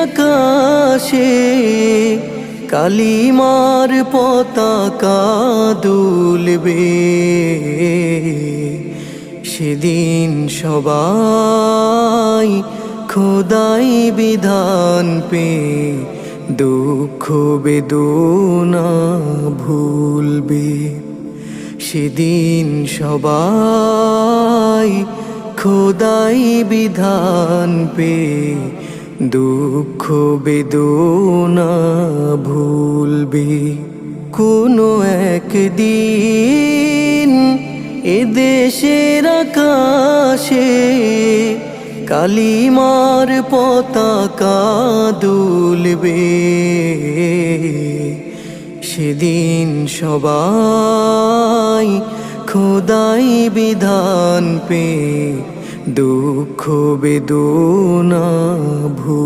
আকাশে কালিমার পতাকা দুলবে। সেদিন সবাই খোদাই বিধান পে দুঃখ বেদনা ভুলবে। সেদিন সবাই খোদাই বিধান পে দুঃখ বেদনা ভুলবে। কোনো একদিন এদেশের আকাশে কালিমার পতাকা দুলবে। সেদিন সবাই খোদাই বিধান পে দুঃখ বেদনা ভুলবে।